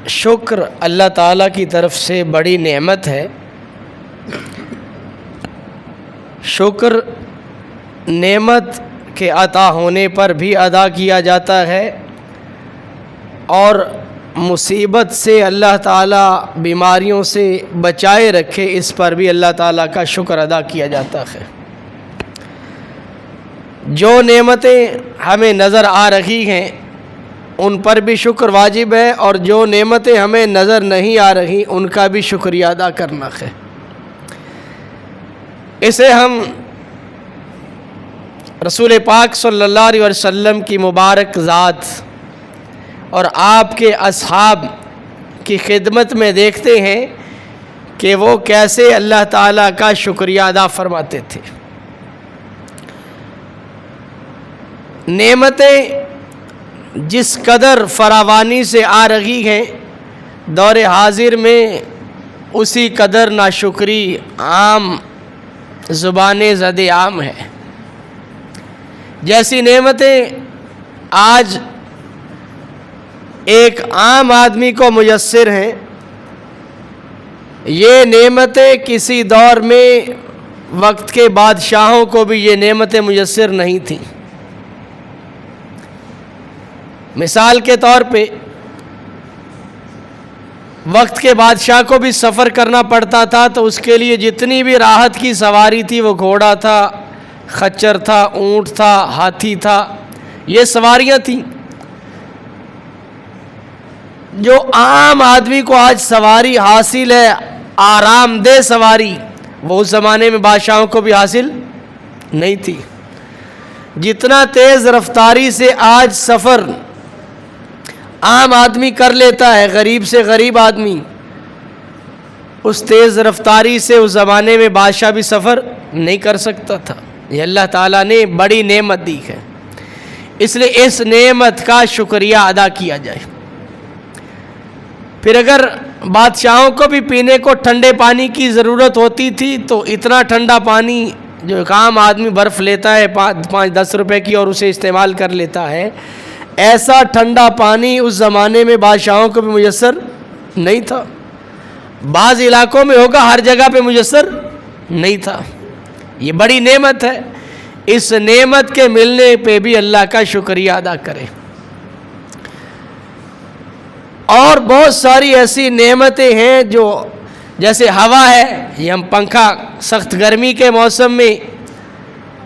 شکر اللہ تعالیٰ کی طرف سے بڑی نعمت ہے۔ شکر نعمت کے عطا ہونے پر بھی ادا کیا جاتا ہے، اور مصیبت سے اللہ تعالیٰ بیماریوں سے بچائے رکھے اس پر بھی اللہ تعالیٰ کا شکر ادا کیا جاتا ہے۔ جو نعمتیں ہمیں نظر آ رہی ہیں ان پر بھی شکر واجب ہے، اور جو نعمتیں ہمیں نظر نہیں آ رہی ان کا بھی شکریہ ادا کرنا ہے۔ اسے ہم رسول پاک صلی اللہ علیہ وسلم کی مبارک ذات اور آپ کے اصحاب کی خدمت میں دیکھتے ہیں کہ وہ کیسے اللہ تعالیٰ کا شکریہ ادا فرماتے تھے۔ نعمتیں جس قدر فراوانی سے آ رہی ہیں دور حاضر میں، اسی قدر ناشکری عام زبان زد عام ہے۔ جیسی نعمتیں آج ایک عام آدمی کو میسر ہیں، یہ نعمتیں کسی دور میں وقت کے بادشاہوں کو بھی یہ نعمتیں میسر نہیں تھیں۔ مثال کے طور پہ وقت کے بادشاہ کو بھی سفر کرنا پڑتا تھا، تو اس کے لیے جتنی بھی راحت کی سواری تھی، وہ گھوڑا تھا، خچر تھا، اونٹ تھا، ہاتھی تھا، یہ سواریاں تھیں۔ جو عام آدمی کو آج سواری حاصل ہے، آرام دہ سواری، وہ اس زمانے میں بادشاہوں کو بھی حاصل نہیں تھی۔ جتنا تیز رفتاری سے آج سفر عام آدمی کر لیتا ہے، غریب سے غریب آدمی، اس تیز رفتاری سے اس زمانے میں بادشاہ بھی سفر نہیں کر سکتا تھا۔ یہ اللہ تعالیٰ نے بڑی نعمت دی ہے، اس لیے اس نعمت کا شکریہ ادا کیا جائے۔ پھر اگر بادشاہوں کو بھی پینے کو ٹھنڈے پانی کی ضرورت ہوتی تھی، تو اتنا ٹھنڈا پانی جو ایک عام آدمی برف لیتا ہے 5-10 روپے کی اور اسے استعمال کر لیتا ہے، ایسا ٹھنڈا پانی اس زمانے میں بادشاہوں کو بھی میسر نہیں تھا۔ بعض علاقوں میں ہوگا، ہر جگہ پہ میسر نہیں تھا۔ یہ بڑی نعمت ہے، اس نعمت کے ملنے پہ بھی اللہ کا شکریہ ادا کریں۔ اور بہت ساری ایسی نعمتیں ہیں جو جیسے ہوا ہے، یہ ہم پنکھا، سخت گرمی کے موسم میں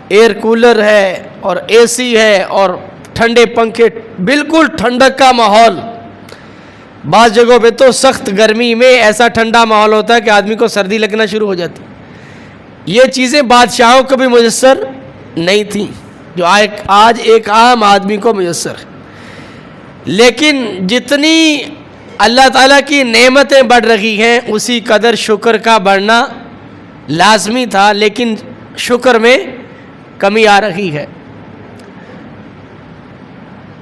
ایئر کولر ہے اور اے سی ہے اور ٹھنڈے پنکھے، بالکل ٹھنڈک کا ماحول۔ بعض جگہوں پہ تو سخت گرمی میں ایسا ٹھنڈا ماحول ہوتا ہے کہ آدمی کو سردی لگنا شروع ہو جاتی۔ یہ چیزیں بادشاہوں کو بھی میسر نہیں تھیں، جو آج ایک عام آدمی کو میسر ہے۔ لیکن جتنی اللہ تعالیٰ کی نعمتیں بڑھ رہی ہیں، اسی قدر شکر کا بڑھنا لازمی تھا، لیکن شکر میں کمی آ رہی ہے۔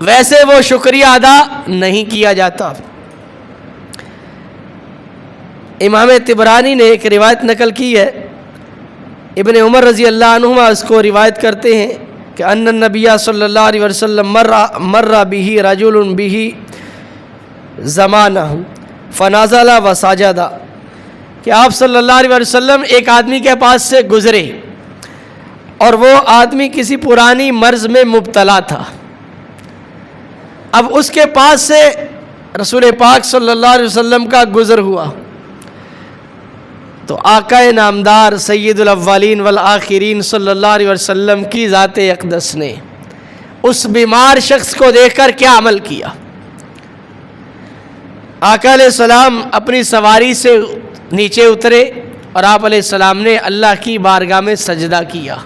ویسے وہ شکریہ ادا نہیں کیا جاتا۔ امام طبرانی نے ایک روایت نقل کی ہے، ابن عمر رضی اللہ عنہما اس کو روایت کرتے ہیں کہ ان النبی صلی اللہ علیہ وسلم مر به رجل به زمانہ فنازل وسجد، کہ آپ صلی اللہ علیہ وسلم ایک آدمی کے پاس سے گزرے اور وہ آدمی کسی پرانی مرض میں مبتلا تھا۔ اب اس کے پاس سے رسول پاک صلی اللہ علیہ وسلم کا گزر ہوا، تو آقا نامدار سید الاولین والآخرین صلی اللہ علیہ وسلم کی ذات اقدس نے اس بیمار شخص کو دیکھ کر کیا عمل کیا؟ آقا علیہ السلام اپنی سواری سے نیچے اترے اور آپ علیہ السلام نے اللہ کی بارگاہ میں سجدہ کیا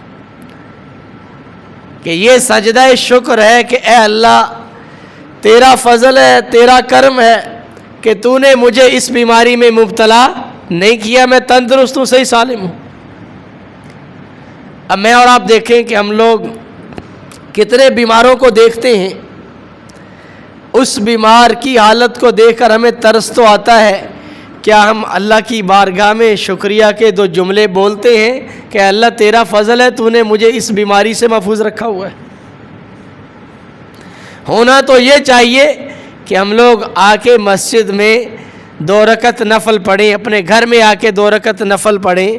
کہ یہ سجدہ شکر ہے کہ اے اللہ، تیرا فضل ہے، تیرا کرم ہے کہ تو نے مجھے اس بیماری میں مبتلا نہیں کیا، میں تندرست ہوں، صحیح سالم ہوں۔ اب میں اور آپ دیکھیں کہ ہم لوگ کتنے بیماروں کو دیکھتے ہیں، اس بیمار کی حالت کو دیکھ کر ہمیں ترس تو آتا ہے، کیا ہم اللہ کی بارگاہ میں شکریہ کے 2 جملے بولتے ہیں کہ اللہ تیرا فضل ہے، تو نے مجھے اس بیماری سے محفوظ رکھا ہوا ہے؟ ہونا تو یہ چاہیے کہ ہم لوگ آ کے مسجد میں 2 رکعت نفل پڑھیں، اپنے گھر میں آ کے 2 رکعت نفل پڑھیں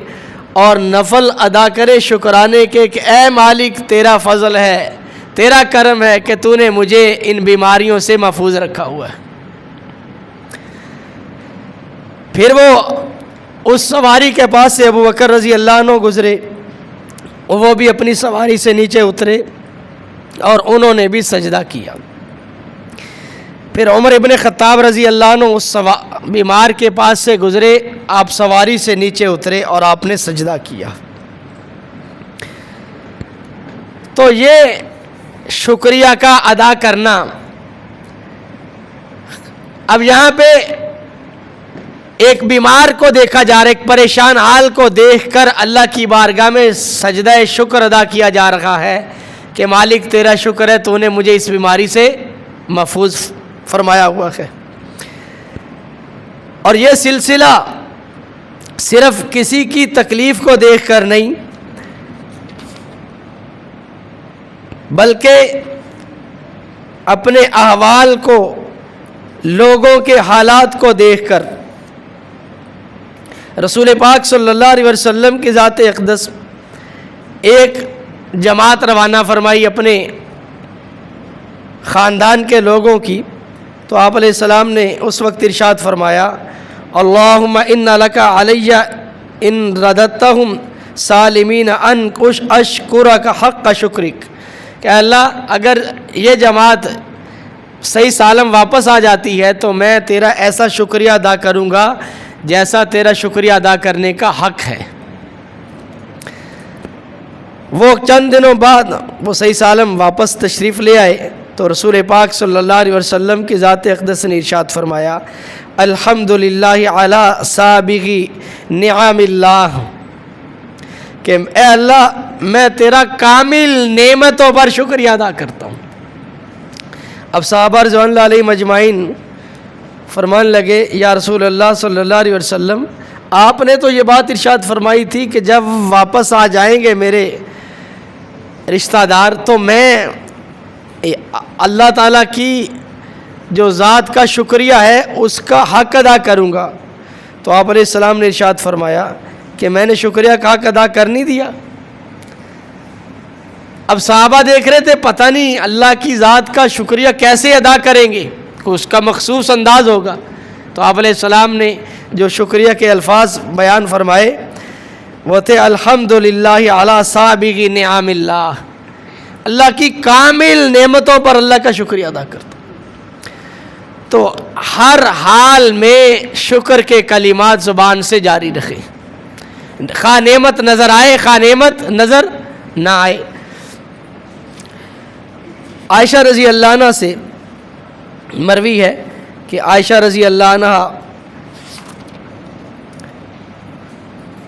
اور نفل ادا کرے شکرانے کے کہ اے مالک تیرا فضل ہے، تیرا کرم ہے کہ تو نے مجھے ان بیماریوں سے محفوظ رکھا ہوا ہے۔ پھر وہ اس سواری کے پاس سے ابو بکر رضی اللہ عنہ گزرے، وہ بھی اپنی سواری سے نیچے اترے اور انہوں نے بھی سجدہ کیا۔ پھر عمر ابن خطاب رضی اللہ عنہ اس بیمار کے پاس سے گزرے، آپ سواری سے نیچے اترے اور آپ نے سجدہ کیا۔ تو یہ شکریہ کا ادا کرنا۔ اب یہاں پہ ایک بیمار کو دیکھا جا رہا ہے، ایک پریشان حال کو دیکھ کر اللہ کی بارگاہ میں سجدہ شکر ادا کیا جا رہا ہے کہ مالک تیرا شکر ہے تو نے مجھے اس بیماری سے محفوظ فرمایا ہوا ہے۔ اور یہ سلسلہ صرف کسی کی تکلیف کو دیکھ کر نہیں، بلکہ اپنے احوال کو، لوگوں کے حالات کو دیکھ کر رسول پاک صلی اللہ علیہ وسلم کی ذات اقدس ایک جماعت روانہ فرمائی اپنے خاندان کے لوگوں کی، تو آپ علیہ السلام نے اس وقت ارشاد فرمایا اللہم ان لک علی ان رددتہم سالمین ان اشکرک حق شکرک، کہ اللہ اگر یہ جماعت صحیح سالم واپس آ جاتی ہے تو میں تیرا ایسا شکریہ ادا کروں گا جیسا تیرا شکریہ ادا کرنے کا حق ہے۔ وہ چند دنوں بعد وہ صحیح سالم واپس تشریف لے آئے تو رسول پاک صلی اللہ علیہ وسلم کی ذات اقدس نے ارشاد فرمایا الحمدللہ علی سابغ نعم اللہ، کہ اے اللہ میں تیرا کامل نعمتوں پر شکریہ ادا کرتا ہوں۔ اب صحابہ رضوان اللہ علیہ مجمعین فرمان لگے یا رسول اللہ صلی اللہ علیہ وسلم، آپ نے تو یہ بات ارشاد فرمائی تھی کہ جب واپس آ جائیں گے میرے رشتہ دار تو میں اللہ تعالیٰ کی جو ذات کا شکریہ ہے اس کا حق ادا کروں گا۔ تو آپ علیہ السلام نے ارشاد فرمایا کہ میں نے شکریہ کا حق ادا کر نہیں دیا۔ اب صحابہ دیکھ رہے تھے پتہ نہیں اللہ کی ذات کا شکریہ کیسے ادا کریں گے، اس کا مخصوص انداز ہوگا۔ تو آپ علیہ السلام نے جو شکریہ کے الفاظ بیان فرمائے وہ تھے الحمدللہ علی سابغ نعم اللہ، اللہ کی کامل نعمتوں پر اللہ کا شکریہ ادا کرتا۔ تو ہر حال میں شکر کے کلمات زبان سے جاری رکھیں، خواہ نعمت نظر آئے خواہ نعمت نظر نہ آئے۔ عائشہ رضی اللہ عنہ سے مروی ہے کہ عائشہ رضی اللہ عنہ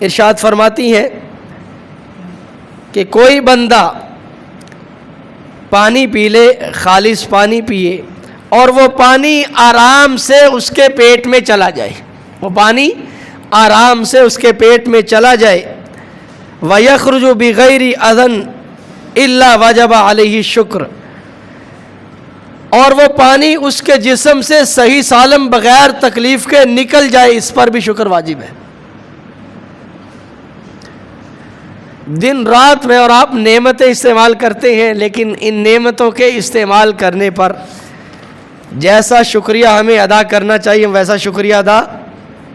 ارشاد فرماتی ہیں کہ کوئی بندہ پانی پی لے، خالص پانی پیے، اور وہ پانی آرام سے اس کے پیٹ میں چلا جائے، وہ پانی آرام سے اس کے پیٹ میں چلا جائے، وَيَخْرُجُ بِغَيْرِ أَذًا إِلَّا وَجَبَ عَلَيْهِ الشُّكْرُ، اور وہ پانی اس کے جسم سے صحیح سالم بغیر تکلیف کے نکل جائے، اس پر بھی شکر واجب ہے۔ دن رات میں اور آپ نعمتیں استعمال کرتے ہیں، لیکن ان نعمتوں کے استعمال کرنے پر جیسا شکریہ ہمیں ادا کرنا چاہیے ویسا شکریہ ادا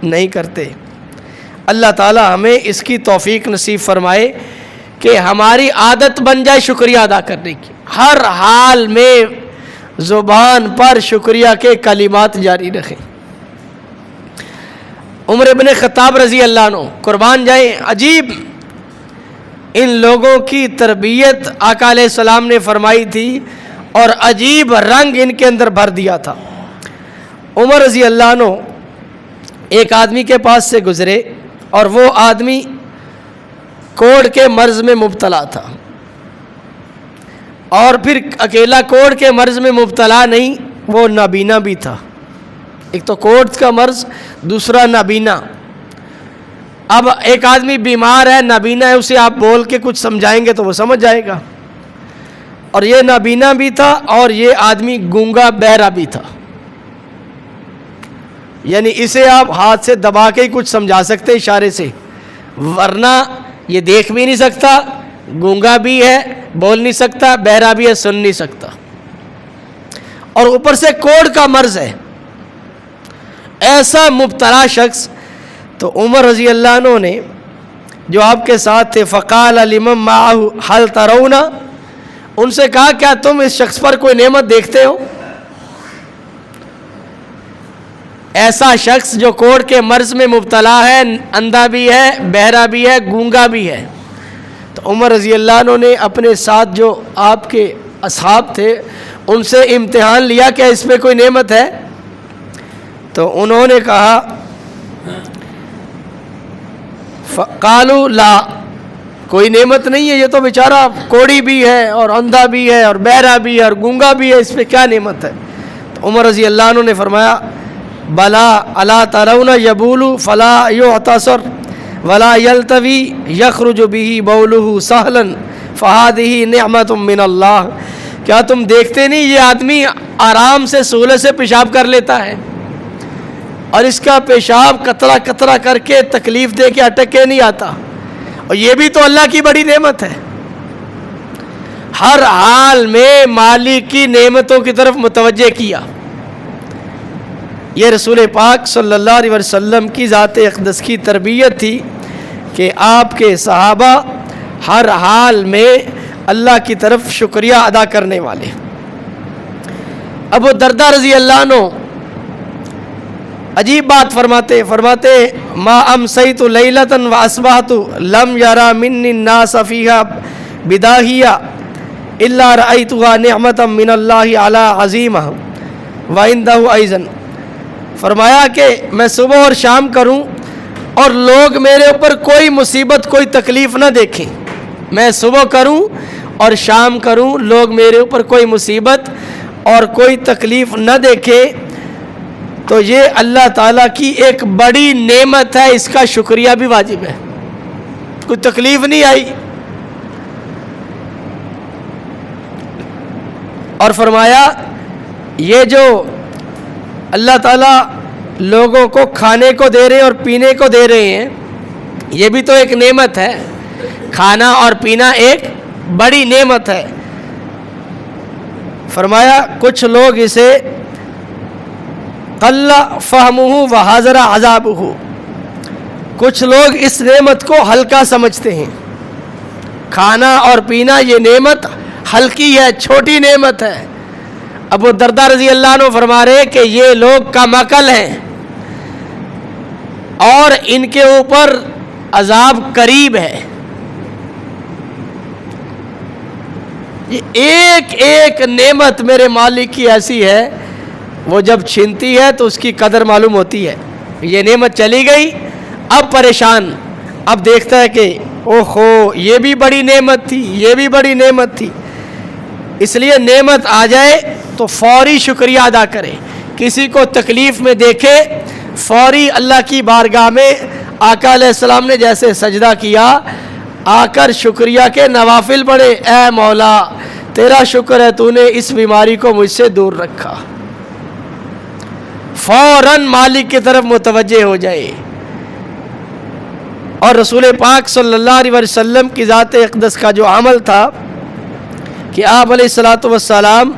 نہیں کرتے۔ اللہ تعالی ہمیں اس کی توفیق نصیب فرمائے کہ ہماری عادت بن جائے شکریہ ادا کرنے کی، ہر حال میں زبان پر شکریہ کے کلمات جاری رکھیں۔ عمر ابن خطاب رضی اللہ عنہ قربان جائیں، عجیب ان لوگوں کی تربیت آقا علیہ السلام نے فرمائی تھی اور عجیب رنگ ان کے اندر بھر دیا تھا۔ عمر رضی اللہ عنہ ایک آدمی کے پاس سے گزرے اور وہ آدمی کوڑ کے مرض میں مبتلا تھا، اور پھر اکیلا کوڑ کے مرض میں مبتلا نہیں، وہ نابینا بھی تھا۔ ایک تو کوڑ کا مرض، دوسرا نابینا۔ اب ایک آدمی بیمار ہے، نابینا ہے، اسے آپ بول کے کچھ سمجھائیں گے تو وہ سمجھ جائے گا، اور یہ نابینا بھی تھا اور یہ آدمی گونگا بہرا بھی تھا۔ یعنی اسے آپ ہاتھ سے دبا کے ہی کچھ سمجھا سکتے اشارے سے، ورنہ یہ دیکھ بھی نہیں سکتا، گونگا بھی ہے، بول نہیں سکتا، بہرا بھی ہے، سن نہیں سکتا، اور اوپر سے کوڑ کا مرض ہے۔ ایسا مبتلا شخص، تو عمر رضی اللہ عنہ نے جو آپ کے ساتھ تھے، فقال لمن معه هل ترون، ان سے کہا کیا تم اس شخص پر کوئی نعمت دیکھتے ہو؟ ایسا شخص جو کوڑ کے مرض میں مبتلا ہے، اندھا بھی ہے، بہرا بھی ہے، گونگا بھی ہے۔ تو عمر رضی اللہ عنہ نے اپنے ساتھ جو آپ کے اصحاب تھے ان سے امتحان لیا کہ اس پہ کوئی نعمت ہے؟ تو انہوں نے کہا قالوا لا، کوئی نعمت نہیں ہے، یہ تو بیچارہ کوڑی بھی ہے اور اندھا بھی ہے اور بہرا بھی ہے اور گونگا بھی ہے، اس پہ کیا نعمت ہے؟ تو عمر رضی اللہ عنہ نے فرمایا بلا الا ترون یبول فلا یعتصر ولا یلتوی یخرج به بولہ سہلا فہذہ نعمت من اللہ، کیا تم دیکھتے نہیں یہ آدمی آرام سے سہولت سے پیشاب کر لیتا ہے، اور اس کا پیشاب قطرہ قطرہ کر کے تکلیف دے کے اٹک کے نہیں آتا، اور یہ بھی تو اللہ کی بڑی نعمت ہے۔ ہر حال میں مالک کی نعمتوں کی طرف متوجہ کیا۔ یہ رسول پاک صلی اللہ علیہ وسلم کی ذات اقدس کی تربیت تھی کہ آپ کے صحابہ ہر حال میں اللہ کی طرف شکریہ ادا کرنے والے۔ ابو الدرداء رضی اللہ عنہ عجیب بات فرماتے ما امسیت لیلۃ واصبحت لم یرا منی الناس فیہا بداہیہ الا رأیتها نعمت من اللہ علی عظیمہ وعندہ ایضا، فرمایا کہ میں صبح اور شام کروں اور لوگ میرے اوپر کوئی مصیبت کوئی تکلیف نہ دیکھیں، میں صبح کروں اور شام کروں، لوگ میرے اوپر کوئی مصیبت اور کوئی تکلیف نہ دیکھیں، تو یہ اللہ تعالیٰ کی ایک بڑی نعمت ہے، اس کا شکریہ بھی واجب ہے۔ کوئی تکلیف نہیں آئی، اور فرمایا یہ جو اللہ تعالیٰ لوگوں کو کھانے کو دے رہے ہیں اور پینے کو دے رہے ہیں، یہ بھی تو ایک نعمت ہے، کھانا اور پینا ایک بڑی نعمت ہے۔ فرمایا کچھ لوگ اسے قل فہمہ وحاضر عذابہ، کچھ لوگ اس نعمت کو ہلکا سمجھتے ہیں، کھانا اور پینا یہ نعمت ہلکی ہے، چھوٹی نعمت ہے۔ ابو الدرداء رضی اللہ عنہ فرما رہے کہ یہ لوگ کم عقل ہیں اور ان کے اوپر عذاب قریب ہے۔ یہ ایک ایک نعمت میرے مالک کی ایسی ہے، وہ جب چھنتی ہے تو اس کی قدر معلوم ہوتی ہے۔ یہ نعمت چلی گئی، اب پریشان، اب دیکھتا ہے کہ اوہو یہ بھی بڑی نعمت تھی، یہ بھی بڑی نعمت تھی۔ اس لیے نعمت آ جائے تو فوری شکریہ ادا کرے، کسی کو تکلیف میں دیکھے فوری اللہ کی بارگاہ میں آقا علیہ السلام نے جیسے سجدہ کیا، آ کر شکریہ کے نوافل پڑھے، اے مولا تیرا شکر ہے تو نے اس بیماری کو مجھ سے دور رکھا، فوراً مالک کی طرف متوجہ ہو جائے۔ اور رسول پاک صلی اللہ علیہ وسلم کی ذات اقدس کا جو عمل تھا کہ آپ علیہ الصلوۃ والسلام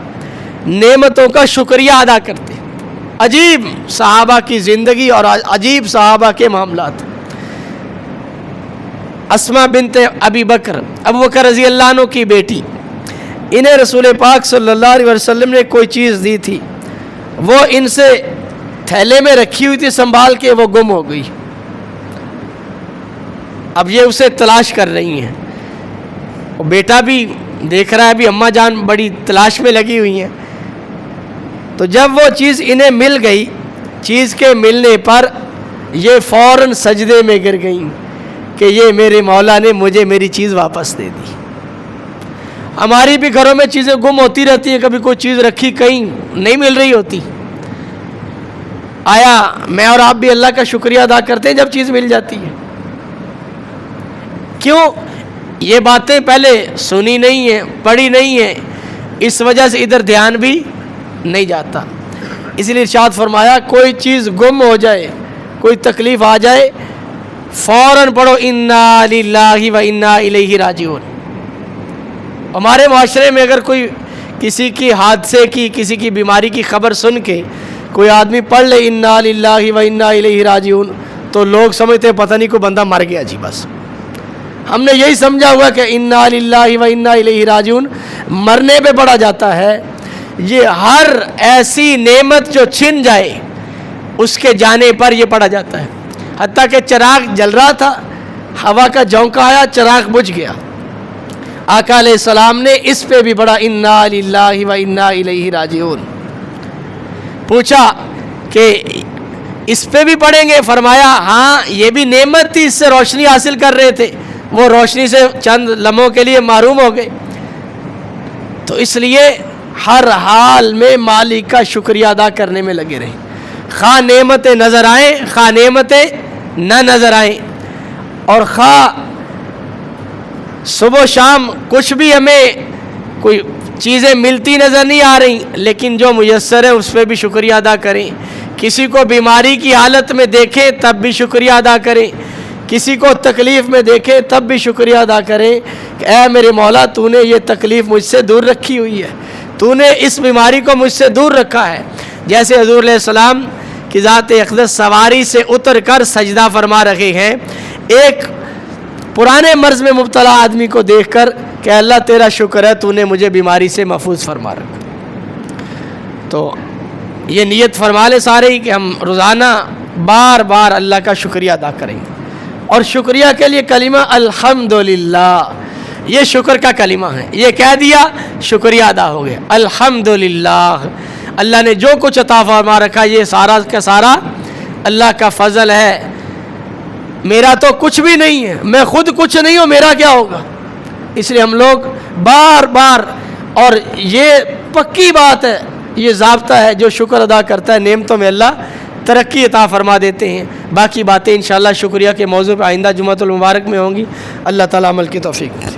نعمتوں کا شکریہ ادا کرتے، عجیب صحابہ کی زندگی اور عجیب صحابہ کے معاملات۔ اسماء بنت ابی بکر، ابو بکر رضی اللہ عنہ کی بیٹی، انہیں رسول پاک صلی اللہ علیہ وسلم نے کوئی چیز دی تھی، وہ ان سے تھیلے میں رکھی ہوئی تھی سنبھال کے، وہ گم ہو گئی۔ اب یہ اسے تلاش کر رہی ہیں، وہ بیٹا بھی دیکھ رہا ہے بھی اماں جان بڑی تلاش میں لگی ہوئی ہیں۔ تو جب وہ چیز انہیں مل گئی، چیز کے ملنے پر یہ فوراً سجدے میں گر گئیں کہ یہ میرے مولا نے مجھے میری چیز واپس دے دی۔ ہماری بھی گھروں میں چیزیں گم ہوتی رہتی ہیں، کبھی کوئی چیز رکھی کہیں نہیں مل رہی ہوتی۔ آیا میں اور آپ بھی اللہ کا شکریہ ادا کرتے ہیں جب چیز مل جاتی ہے؟ کیوں؟ یہ باتیں پہلے سنی نہیں ہیں، پڑھی نہیں ہیں، اس وجہ سے ادھر دھیان بھی نہیں جاتا۔ اس لیے ارشاد فرمایا کوئی چیز گم ہو جائے، کوئی تکلیف آ جائے، فوراً پڑھو انا للہ و انا الیہ راجعون۔ ہمارے معاشرے میں اگر کوئی کسی کی حادثے کی، کسی کی بیماری کی خبر سن کے کوئی آدمی پڑھ لے انا للہ و انا الیہ راجعون تو لوگ سمجھتے پتہ نہیں کوئی بندہ مر گیا جی۔ بس ہم نے یہی سمجھا ہوا کہ انا للہ و انا الیہ راجعون مرنے پہ پڑھا جاتا ہے۔ یہ ہر ایسی نعمت جو چھن جائے اس کے جانے پر یہ پڑھا جاتا ہے۔ حتیٰ کہ چراغ جل رہا تھا، ہوا کا جھونکا آیا، چراغ بجھ گیا، آقا علیہ السلام نے اس پہ بھی پڑھا انا للہ و انا الیہ راجعون۔ پوچھا کہ اس پہ بھی پڑھیں گے؟ فرمایا ہاں یہ بھی نعمت تھی، اس سے روشنی حاصل کر رہے تھے، وہ روشنی سے چند لمحوں کے لیے محروم ہو گئے، تو اس لیے ہر حال میں مالک کا شکریہ ادا کرنے میں لگے رہیں، خواہ نعمتیں نظر آئیں خواہ نعمتیں نہ نظر آئیں، اور خواہ صبح و شام کچھ بھی ہمیں کوئی چیزیں ملتی نظر نہیں آ رہی، لیکن جو میسر ہے اس پہ بھی شکریہ ادا کریں۔ کسی کو بیماری کی حالت میں دیکھیں تب بھی شکریہ ادا کریں، کسی کو تکلیف میں دیکھیں تب بھی شکریہ ادا کریں کہ اے میرے مولا تو نے یہ تکلیف مجھ سے دور رکھی ہوئی ہے، تو نے اس بیماری کو مجھ سے دور رکھا ہے۔ جیسے حضور علیہ السلام کی ذات اقدس سواری سے اتر کر سجدہ فرما رہے ہیں، ایک پرانے مرض میں مبتلا آدمی کو دیکھ کر کہ اللہ تیرا شکر ہے تو نے مجھے بیماری سے محفوظ فرما رکھا۔ تو یہ نیت فرما لے سارے ہی کہ ہم روزانہ بار بار اللہ کا شکریہ ادا کریں گے، اور شکریہ کے لیے کلمہ الحمدللہ، یہ شکر کا کلمہ ہے، یہ کہہ دیا شکریہ ادا ہو گیا۔ الحمدللہ، اللہ نے جو کچھ عطا فرما رکھا یہ سارا کا سارا اللہ کا فضل ہے، میرا تو کچھ بھی نہیں ہے، میں خود کچھ نہیں ہوں، میرا کیا ہوگا؟ اس لیے ہم لوگ بار بار، اور یہ پکی بات ہے، یہ ضابطہ ہے، جو شکر ادا کرتا ہے نعمتوں میں اللہ ترقی عطا فرما دیتے ہیں۔ باقی باتیں انشاءاللہ شکریہ کے موضوع پہ آئندہ جمعۃ المبارک میں ہوں گی۔ اللہ تعالیٰ عمل کی توفیق۔